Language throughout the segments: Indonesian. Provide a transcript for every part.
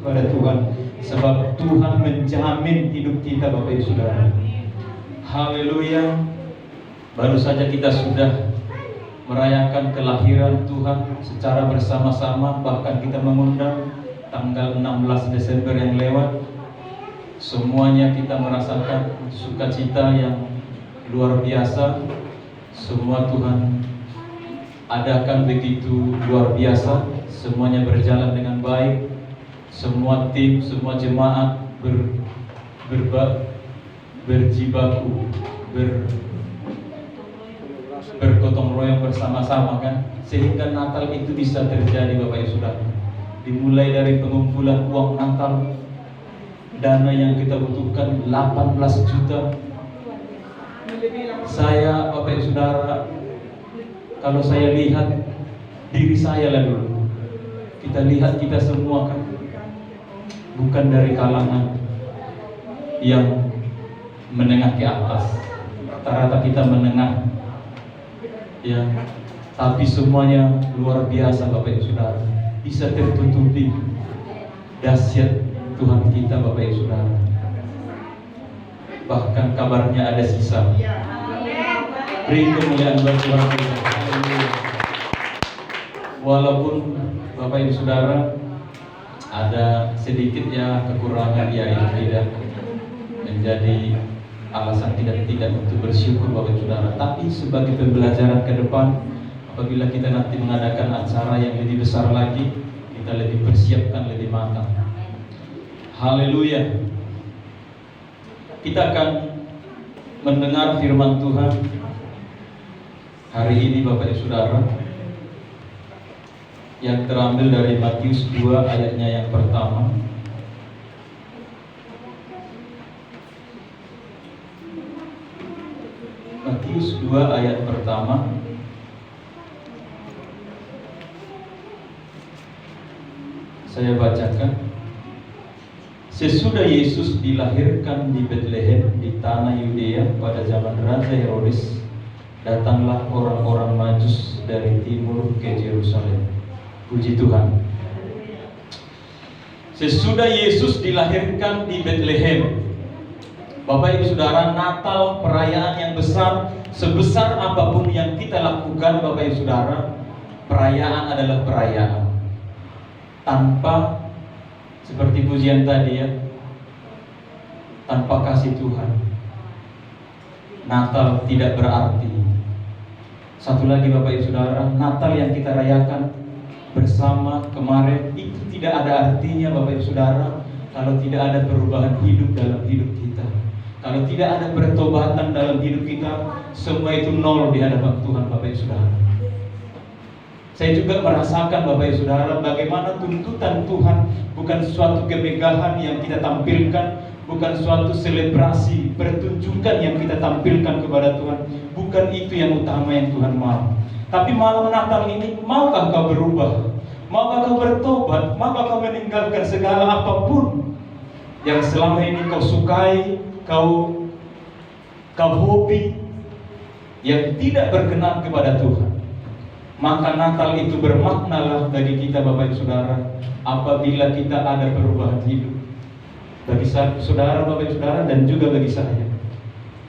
kepada Tuhan, sebab Tuhan menjamin hidup kita, Bapak Ibu Saudara. Haleluya. Baru saja kita sudah merayakan kelahiran Tuhan secara bersama-sama, bahkan kita mengundang tanggal 16 Desember yang lewat. Semuanya kita merasakan sukacita yang luar biasa. Semua Tuhan adakan begitu luar biasa. Semuanya berjalan dengan baik. Semua tim, semua jemaat berjibaku, bergotong royong bersama-sama kan, sehingga Natal itu bisa terjadi, Bapak Ibu Saudara. Dimulai dari pengumpulan uang Natal, dana yang kita butuhkan 18 juta. Saya, Bapak Ibu Saudara, kalau saya lihat diri saya lah dulu, kita lihat kita semua kan bukan dari kalangan yang menengah ke atas, rata-rata kita menengah ya, tapi semuanya luar biasa, Bapak Ibu Saudara, bisa tertutupi dahsyat Tuhan kita, Bapak Ibu Saudara. Bahkan kabarnya ada sisa. Beri kemuliaan buat Tuhan kita. Walaupun Bapak Ibu Saudara ada sedikit ya kekurangan, ya itu tidak menjadi alasan tidak untuk bersyukur, Bapak Ibu Saudara. Tapi sebagai pembelajaran ke depan, apabila kita nanti mengadakan acara yang lebih besar lagi, kita lebih persiapkan lebih matang. Haleluya. Kita akan mendengar firman Tuhan hari ini, Bapak Ibu Saudara, yang terambil dari Matius 2 ayatnya yang pertama. Matius 2 ayat pertama. Saya bacakan. Sesudah Yesus dilahirkan di Betlehem di tanah Yudea pada zaman Raja Herodes, datanglah orang-orang Majus dari timur ke Yerusalem. Puji Tuhan. Sesudah Yesus dilahirkan di Betlehem, Bapak Ibu Saudara, Natal perayaan yang besar. Sebesar apapun yang kita lakukan, Bapak Ibu Saudara, perayaan adalah perayaan. Tanpa, seperti pujian tadi ya, tanpa kasih Tuhan, Natal tidak berarti. Satu lagi, Bapak Ibu Saudara, Natal yang kita rayakan bersama kemarin itu tidak ada artinya, Bapak Ibu Saudara, kalau tidak ada perubahan hidup dalam hidup kita. Kalau tidak ada pertobatan dalam hidup kita, semua itu nol di hadapan Tuhan, Bapak Ibu Saudara. Saya juga merasakan, Bapak Ibu Saudara, bagaimana tuntutan Tuhan bukan suatu kemegahan yang kita tampilkan, bukan suatu selebrasi, pertunjukan yang kita tampilkan kepada Tuhan. Bukan itu yang utama yang Tuhan mau. Tapi malam Natal ini, maukah kau berubah? Maukah kau bertobat? Maukah kau meninggalkan segala apapun yang selama ini kau sukai, kau hobi, yang tidak berkenan kepada Tuhan? Maka Natal itu bermaknalah bagi kita, Bapak Ibu Saudara, apabila kita ada perubahan hidup. Bagi saudara, Bapak Ibu Saudara, dan juga bagi saya.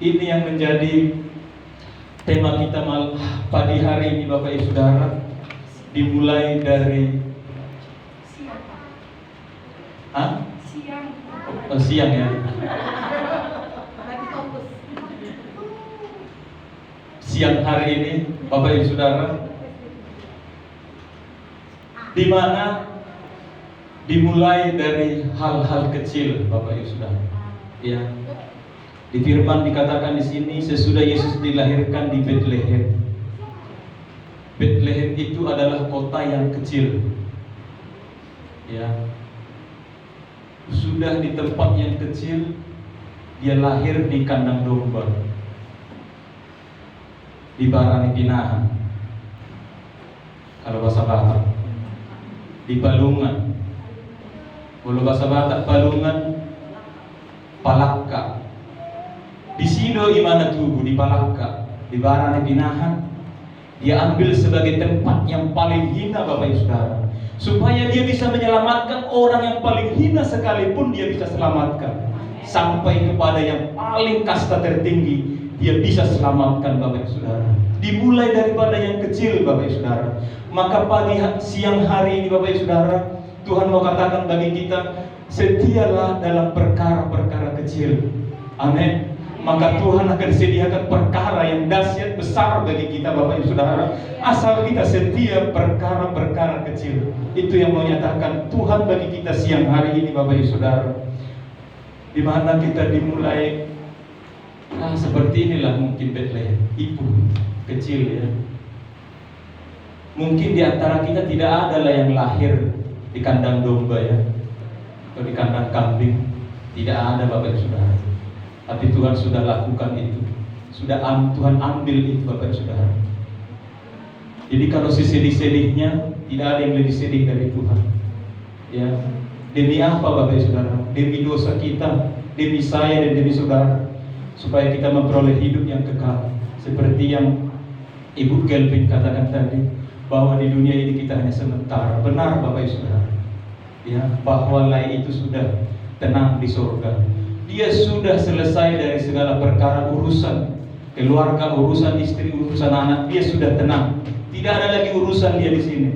Ini yang menjadi tema kita pagi hari ini, Bapak Ibu Saudara. Dimulai dari siang ya. Siang hari ini, Bapak Ibu Saudara, di mana dimulai dari hal-hal kecil, Bapak Ibu Saudara. Ya. Di firman dikatakan di sini, sesudah Yesus dilahirkan di Betlehem. Betlehem itu adalah kota yang kecil. Ya. Sudah di tempat yang kecil, dia lahir di kandang domba, di Barani Pinahan, kalau bahasa Batak, di Balungan. Kalau bahasa Batak, Balungan, Palakka. Di Sido Imana Tugu, di Palakka, di Barani Pinahan, dia ambil sebagai tempat yang paling hina, Bapak Ibu Saudara. supaya dia bisa menyelamatkan orang yang paling hina sekalipun dia bisa selamatkan, sampai kepada yang paling kasta tertinggi dia bisa selamatkan Bapak Ibu Saudara. Dimulai daripada yang kecil Bapak Ibu Saudara. Maka siang hari ini Bapak Ibu Saudara, Tuhan mau katakan bagi kita, setialah dalam perkara-perkara kecil. Amin. Maka Tuhan akan sediakan perkara yang dahsyat besar bagi kita Bapak Ibu Saudara, asal kita setia perkara-perkara kecil. Itu yang mau nyatakan Tuhan bagi kita siang hari ini Bapak Ibu Saudara, di mana kita dimulai seperti inilah mungkin Bethlehem, ibu kecil ya. Mungkin di antara kita tidak ada lah yang lahir di kandang domba ya, atau di kandang kambing, tidak ada Bapak Ibu Saudara. Tapi Tuhan sudah lakukan itu, Tuhan ambil itu Bapak Ibu Saudara. Jadi kalau sesedih-sedihnya, tidak ada yang lebih sedih dari Tuhan. Ya, demi apa Bapak Ibu Saudara? Demi dosa kita, demi saya dan demi saudara, supaya kita memperoleh hidup yang kekal. Seperti yang Ibu Kelvin katakan tadi, bahwa di dunia ini kita hanya sementara. Benar Bapak Ibu Saudara, ya, bahwa lain itu sudah tenang di surga. Dia sudah selesai dari segala perkara urusan keluarga, urusan istri, urusan anak. Dia sudah tenang. Tidak ada lagi urusan dia di sini.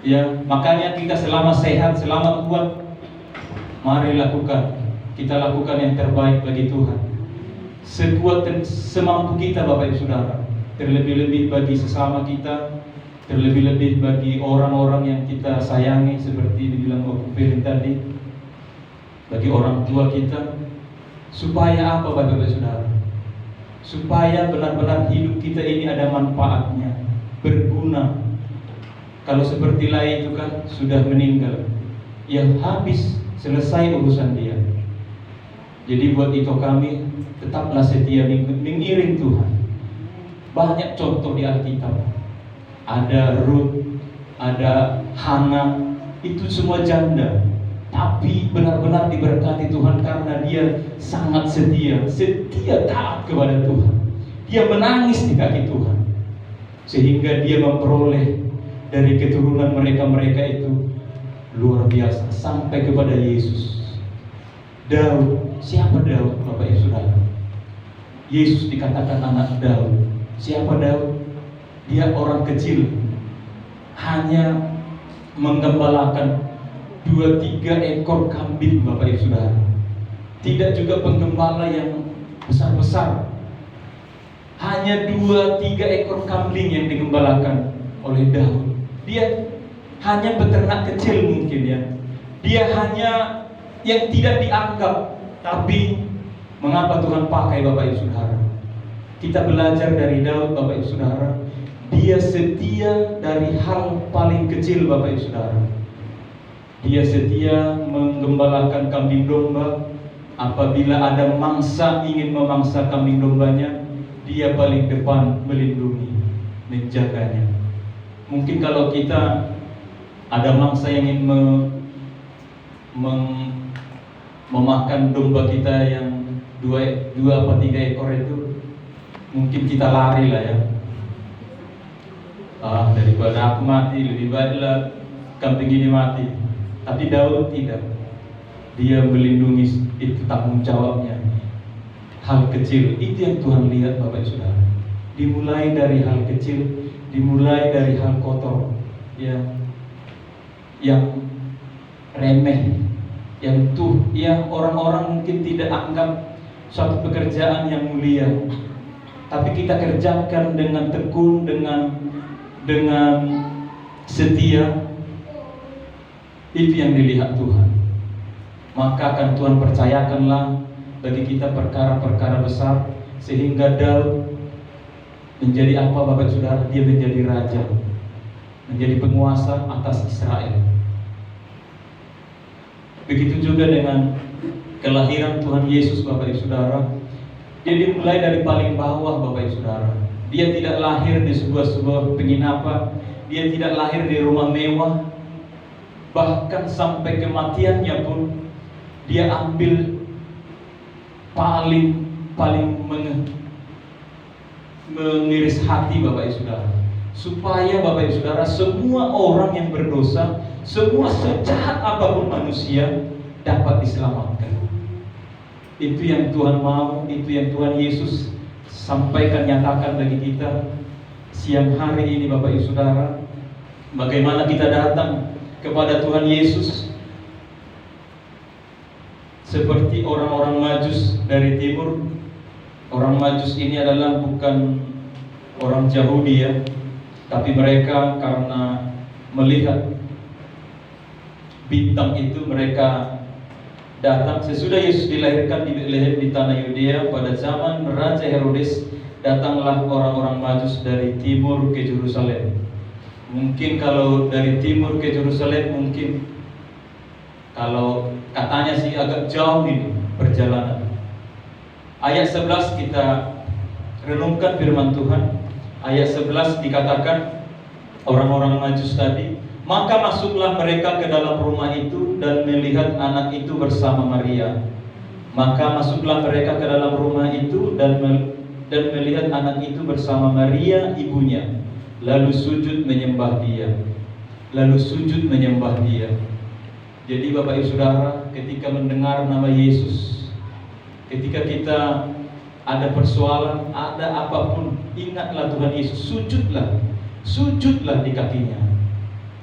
Ya, makanya kita selama sehat, selama kuat, mari lakukan. Kita lakukan yang terbaik bagi Tuhan. Sekuat dan semampu kita Bapak Ibu Saudara. Terlebih-lebih bagi sesama kita, terlebih-lebih bagi orang-orang yang kita sayangi, seperti dibilang Bapak Pirin tadi, bagi orang tua kita. Supaya apa Bapak Ibu Saudara? Supaya benar-benar hidup kita ini ada manfaatnya, berguna. Kalau seperti lain itu kan sudah meninggal, ya habis, selesai urusan dia. Jadi buat itu kami tetaplah setia mengiring Tuhan. Banyak contoh di Alkitab. Ada Ruth, ada Hana, itu semua janda, tapi benar-benar diberkati Tuhan karena dia sangat setia taat kepada Tuhan. Dia menangis di kaki Tuhan, sehingga dia memperoleh dari keturunan mereka itu luar biasa sampai kepada Yesus. Daud, siapa Daud Bapak Ibu Saudara? Yesus dikatakan anak Daud. Siapa Daud? Dia orang kecil, hanya menggembalakan 2-3 ekor kambing Bapak Ibu Saudara. Tidak juga penggembala yang besar-besar. Hanya 2-3 ekor kambing yang digembalakan oleh Daud. Dia hanya peternak kecil mungkin ya. Dia hanya yang tidak dianggap. Tapi mengapa Tuhan pakai Bapak Ibu Saudara? Kita belajar dari Daud Bapak Ibu Saudara. Dia setia dari hal paling kecil Bapak Ibu Saudara. Dia setia menggembalakan kambing domba. Apabila ada mangsa ingin memangsa kambing dombanya, dia paling depan melindungi, menjaganya. Mungkin kalau kita ada mangsa yang ingin memakan domba kita yang 2 atau 3 ekor itu, mungkin kita lari lah ya. Daripada aku mati, lebih baiklah kambing ini mati. Tapi Daud tidak. Dia melindungi, itu tanggung jawabnya. Hal kecil, itu yang Tuhan lihat Bapak Ibu Saudara. Dimulai dari hal kecil, dimulai dari hal kotor, ya, yang remeh, yang orang-orang mungkin tidak anggap suatu pekerjaan yang mulia, tapi kita kerjakan dengan tekun, dengan setia. Itu yang dilihat Tuhan. Maka akan Tuhan percayakanlah bagi kita perkara-perkara besar, sehingga Daud menjadi apa Bapak Saudara? Dia menjadi raja, menjadi penguasa atas Israel. Begitu juga dengan kelahiran Tuhan Yesus Bapak Ibu Saudara. Dia dimulai dari paling bawah Bapak Ibu Saudara. Dia tidak lahir di sebuah penginapan, dia tidak lahir di rumah mewah. Bahkan sampai kematiannya pun dia ambil paling mengiris hati Bapak Ibu Saudara. supaya Bapak Ibu Saudara, semua orang yang berdosa, semua sejahat apapun manusia dapat diselamatkan. Itu yang Tuhan mau, itu yang Tuhan Yesus sampaikan, nyatakan bagi kita siang hari ini Bapak Ibu Saudara. Bagaimana kita datang kepada Tuhan Yesus seperti orang-orang Majus dari timur. Orang Majus ini adalah bukan orang Yahudi ya, tapi mereka karena melihat bintang itu mereka datang. Sesudah Yesus dilahirkan di Betlehem di tanah Yudea pada zaman Raja Herodes, datanglah orang-orang Majus dari timur ke Yerusalem. Mungkin kalau dari timur ke Yerusalem, mungkin kalau katanya sih agak jauh ini perjalanan. Ayat 11 kita renungkan firman Tuhan. Ayat 11 dikatakan orang-orang Majus tadi, maka masuklah mereka ke dalam rumah itu dan melihat anak itu bersama Maria. Maka masuklah mereka ke dalam rumah itu dan melihat anak itu bersama Maria ibunya. Lalu sujud menyembah dia. Lalu sujud menyembah dia. Jadi Bapak Ibu Saudara, ketika mendengar nama Yesus, ketika kita ada persoalan, ada apapun, ingatlah Tuhan Yesus, sujudlah di kakinya.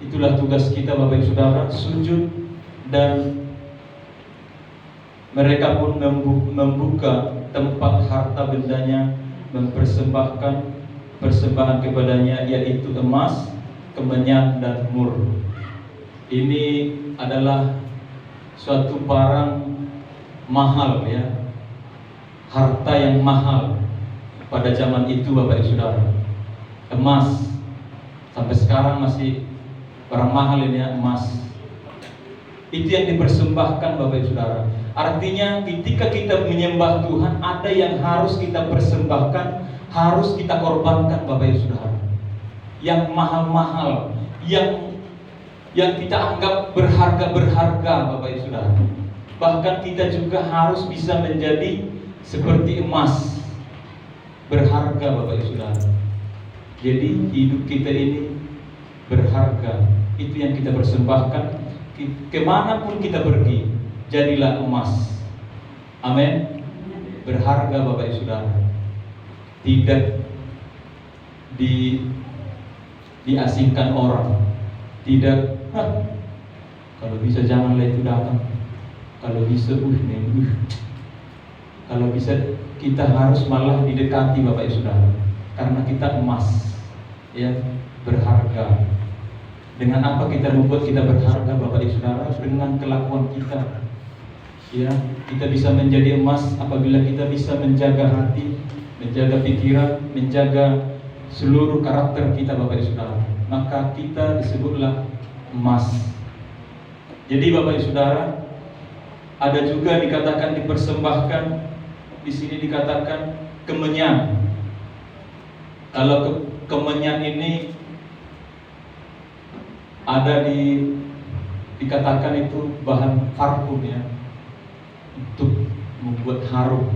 Itulah tugas kita Bapak Ibu Saudara, sujud. Dan mereka pun membuka tempat harta bendanya, mempersembahkan persembahan kepadanya, yaitu emas, kemenyan, dan mur. Ini adalah suatu barang mahal ya, harta yang mahal pada zaman itu Bapak Ibu Saudara. Emas sampai sekarang masih barang mahal ini ya, emas. Itu yang dipersembahkan Bapak Ibu Saudara. Artinya ketika kita menyembah Tuhan, ada yang harus kita persembahkan, harus kita korbankan Bapak Ibu Saudara. Yang mahal-mahal, yang kita anggap berharga Bapak Ibu Saudara. Bahkan kita juga harus bisa menjadi seperti emas, berharga Bapak Ibu Saudara. Jadi hidup kita ini berharga. Itu yang kita persembahkan. Kemanapun kita pergi, jadilah emas. Amin. Berharga Bapak Ibu Saudara. Tidak diasingkan orang. Tidak, kalau bisa janganlah itu datang. Kalau bisa, kalau bisa kita harus malah didekati Bapak Ibu Saudara. Karena kita emas, ya, berharga. Dengan apa kita membuat kita berharga Bapak Ibu Saudara? Dengan kelakuan kita. Ya, kita bisa menjadi emas apabila kita bisa menjaga hati, menjaga pikiran, menjaga seluruh karakter kita Bapak Ibu Saudara. Maka kita disebutlah emas. Jadi Bapak Ibu Saudara, ada juga dikatakan dipersembahkan, di sini dikatakan kemenyan. Kalau kemenyan ini ada dikatakan itu bahan parfum ya, untuk membuat harum.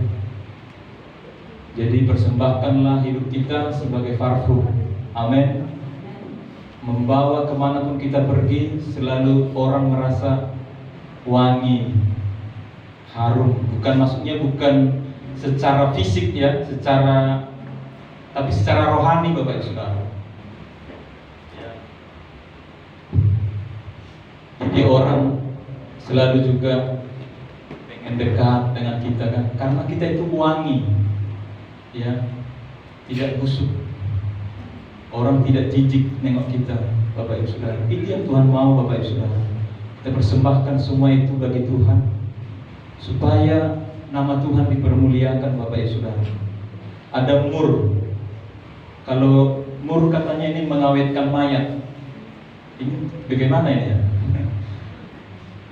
Jadi persembahkanlah hidup kita sebagai parfum. Amin. Membawa kemanapun kita pergi, selalu orang merasa wangi, harum. Maksudnya bukan secara fisik ya, tapi secara rohani Bapak Ibu Saudara. Jadi orang selalu juga pengen dekat dengan kita kan, karena kita itu wangi, ya, tidak busuk. Orang tidak jijik nengok kita, Bapak Ibu Saudara. Itu yang Tuhan mau Bapak Ibu Saudara. Kita persembahkan semua itu bagi Tuhan, supaya nama Tuhan dipermuliakan Bapak Ibu Saudara. Ada mur. Kalau mur katanya ini mengawetkan mayat. Ini bagaimana ini ya?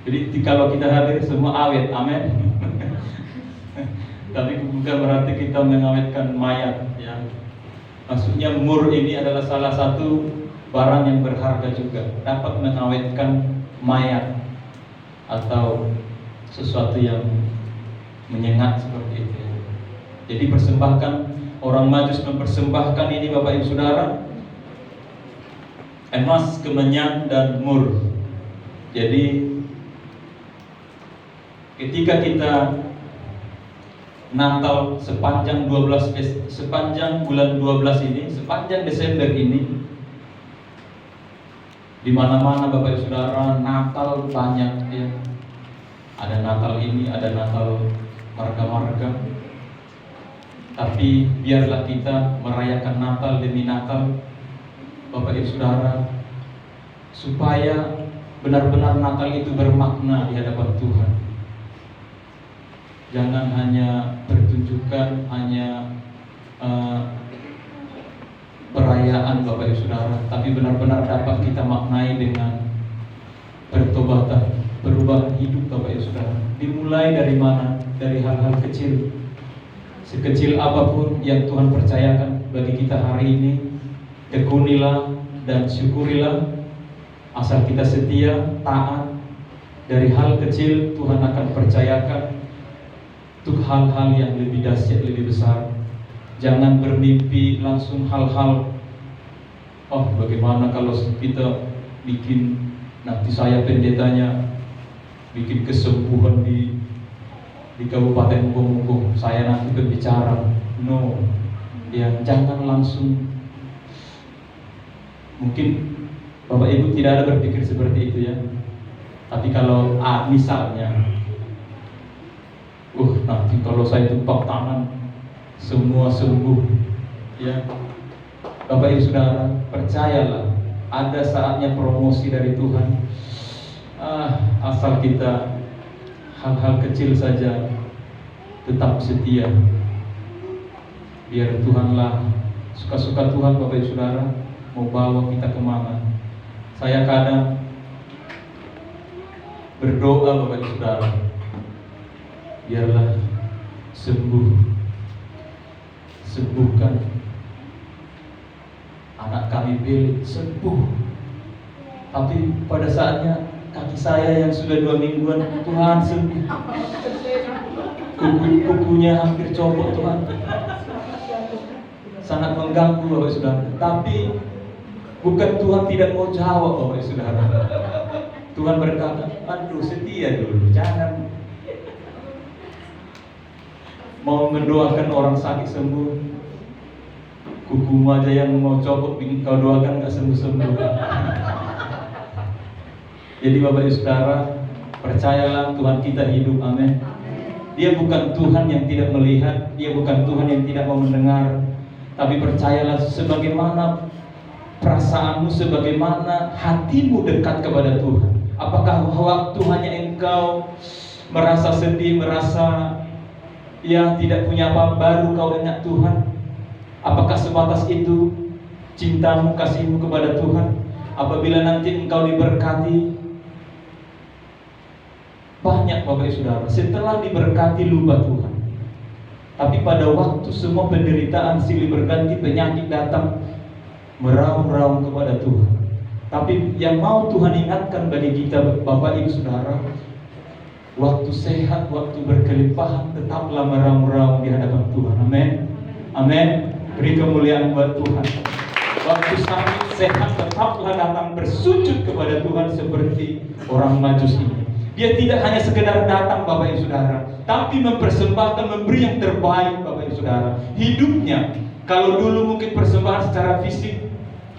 Jadi kalau kita hadir semua awet, amin. Tapi bukan berarti kita mengawetkan mayat ya. Maksudnya mur ini adalah salah satu barang yang berharga juga, dapat mengawetkan mayat atau sesuatu yang menyengat seperti itu. Jadi persembahkan, orang Majus mempersembahkan ini Bapak Ibu Saudara emas, kemenyan, dan mur. Jadi ketika kita Natal sepanjang bulan 12 ini, sepanjang Desember ini, di mana-mana Bapak Ibu Saudara Natal banyak ya. Ada Natal ini, ada Natal marga-marga. Tapi biarlah kita merayakan Natal demi Natal Bapak Ibu Saudara, supaya benar-benar Natal itu bermakna di hadapan Tuhan. Jangan hanya pertunjukan, hanya perayaan Bapak Ibu Saudara, tapi benar-benar dapat kita maknai dengan pertobatan, perubahan hidup Bapak Ibu Saudara. Dimulai dari mana? Dari hal-hal kecil, sekecil apapun yang Tuhan percayakan bagi kita hari ini, tekunilah dan syukurilah. Asal kita setia, taat, dari hal kecil Tuhan akan percayakan untuk hal-hal yang lebih dahsyat, lebih besar. Jangan bermimpi langsung hal-hal, oh bagaimana kalau kita bikin, nanti saya pendetanya bikin kesembuhan di Kabupaten Mugo-Mugo, saya nanti berbicara. No, ya jangan langsung. Mungkin Bapak Ibu tidak ada berpikir seperti itu ya. Tapi kalau misalnya, nanti kalau saya tumpang tangan semua sembuh, ya Bapak Ibu Saudara, percayalah ada saatnya promosi dari Tuhan. Asal kita hal-hal kecil saja tetap setia, biar Tuhanlah, suka-suka Tuhan Bapak Ibu Saudara mau bawa kita kemana. Saya kadang berdoa Bapak Ibu Saudara, biarlah sembuhkan anak kami Billy, sembuh. Tapi pada saatnya kaki saya yang sudah 2 mingguan, Tuhan sembuh. Kukunya hampir copot Tuhan. Sangat mengganggu Bapak Saudara. Tapi bukan Tuhan tidak mau jawab Bapak Saudara. Tuhan berkata, aduh setia dulu, jangan mau mendoakan orang sakit sembuh, kukumu aja yang mau copot, bikin kau doakan gak sembuh-sembuh. Jadi Bapak Ibu Saudara, percayalah Tuhan kita hidup, amin. Dia bukan Tuhan yang tidak melihat, Dia bukan Tuhan yang tidak mau mendengar. Tapi percayalah, sebagaimana perasaanmu, sebagaimana hatimu dekat kepada Tuhan. Apakah waktu hanya engkau merasa sedih, merasa ya tidak punya apa, baru kau ingat Tuhan? Apakah sebatas itu cintamu, kasihmu kepada Tuhan? Apabila nanti engkau diberkati, banyak Bapak Ibu Saudara setelah diberkati lupa Tuhan. Tapi pada waktu semua penderitaan silih berganti, penyakit datang, meraung-raung kepada Tuhan. Tapi yang mau Tuhan ingatkan bagi kita Bapak Ibu Saudara, waktu sehat, waktu berkelimpahan, tetaplah meraung-raung di hadapan Tuhan. Amin. Amin. Beri kemuliaan buat Tuhan. Waktu sakit, sehat, tetaplah datang bersujud kepada Tuhan seperti orang Majus ini. Dia tidak hanya sekedar datang Bapak Ibu Saudara, tapi mempersembahkan, memberi yang terbaik Bapak Ibu Saudara. Hidupnya, kalau dulu mungkin persembahan secara fisik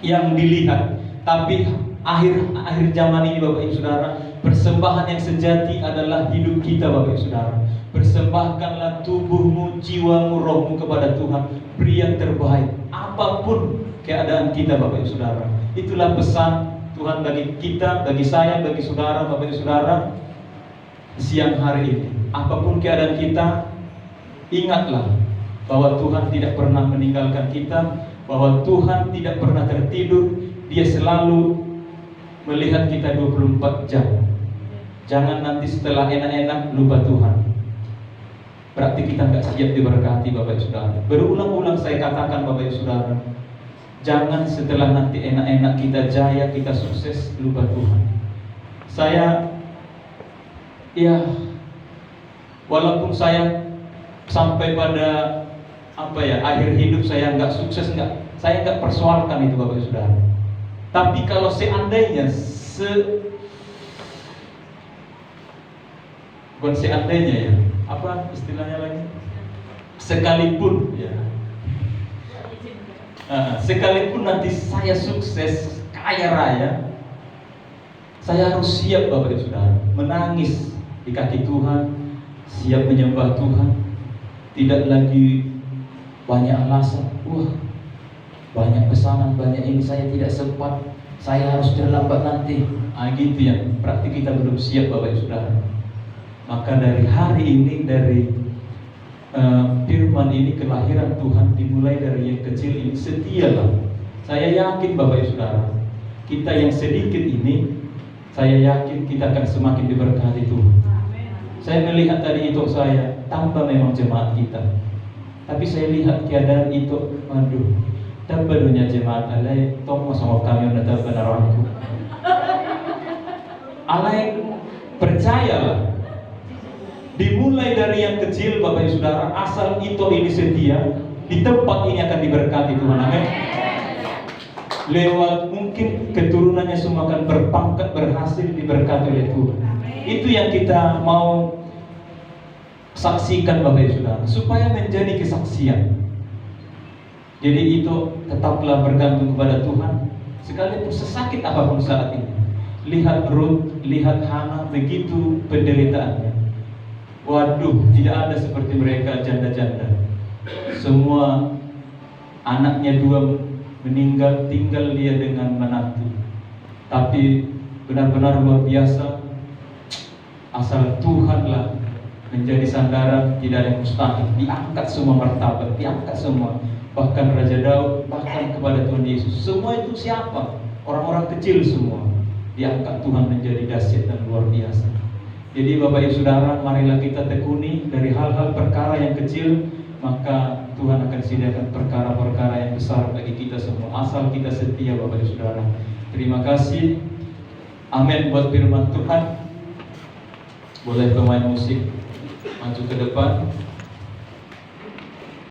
yang dilihat, tapi akhir zaman ini Bapak Ibu Saudara, persembahan yang sejati adalah hidup kita Bapak Ibu Saudara. Persembahkanlah tubuhmu, jiwamu, rohmu kepada Tuhan. Beri yang terbaik, apapun keadaan kita Bapak Ibu Saudara. Itulah pesan Tuhan bagi kita, bagi saya, bagi saudara, Bapak Ibu Saudara, siang hari ini. Apapun keadaan kita, ingatlah bahwa Tuhan tidak pernah meninggalkan kita, bahwa Tuhan tidak pernah tertidur. Dia selalu melihat kita 24 jam. Jangan nanti setelah enak-enak lupa Tuhan. Berarti kita nggak siap diberkati Bapak Ibu Saudara. Berulang-ulang saya katakan Bapak Ibu Saudara, jangan setelah nanti enak-enak kita jaya, kita sukses, lupa Tuhan. Saya walaupun saya sampai pada akhir hidup saya nggak sukses, saya nggak persoalkan itu Bapak Ibu Saudara. Tapi kalau seandainya bukan seandainya ya, apa istilahnya lagi? Sekalipun ya. Sekalipun nanti saya sukses, kaya raya, saya harus siap Bapak Ibu Saudara, menangis di kaki Tuhan, siap menyembah Tuhan. Tidak lagi banyak alasan, wah banyak pesanan, banyak ini saya tidak sempat, saya harus terlambat nanti. Gitu ya, berarti kita belum siap Bapak Ibu Saudara. Maka dari hari ini, dari firman ini, kelahiran Tuhan dimulai dari yang kecil ini. Setialah. Saya yakin Bapak Ibu Saudara, kita yang sedikit ini, saya yakin kita akan semakin diberkati Tuhan. Saya melihat tadi itu saya tambah memang jemaat kita, tapi saya lihat keadaan itu, aduh, tambah dunia jemaat alai tomo sama kami udah tambah naranku. Alai percayalah. Dimulai dari yang kecil Bapak Ibu Saudara, asal itu ini setia, di tempat ini akan diberkati Tuhan. Amin. Lewat mungkin keturunannya semua akan berpangkat, berhasil, diberkati oleh Tuhan. Itu yang kita mau saksikan Bapak Ibu Saudara, supaya menjadi kesaksian. Jadi itu tetaplah bergantung kepada Tuhan, sekalipun sesakit apapun saat ini. Lihat Ruth, lihat Hana, begitu penderitaannya. Waduh, tidak ada seperti mereka janda-janda. Semua anaknya 2 meninggal, tinggal dia dengan menantu. Tapi benar-benar luar biasa. Asal Tuhanlah menjadi sandaran, tidak ada yang mustahil. Diangkat semua martabat, diangkat semua. Bahkan Raja Daud, bahkan kepada Tuhan Yesus. Semua itu siapa? Orang-orang kecil semua. Diangkat Tuhan menjadi dahsyat dan luar biasa. Jadi Bapak Ibu Saudara, marilah kita tekuni dari hal-hal perkara yang kecil, maka Tuhan akan sediakan perkara-perkara yang besar bagi kita semua, asal kita setia Bapak Ibu Saudara. Terima kasih. Amin buat firman Tuhan. Boleh pemain musik maju ke depan.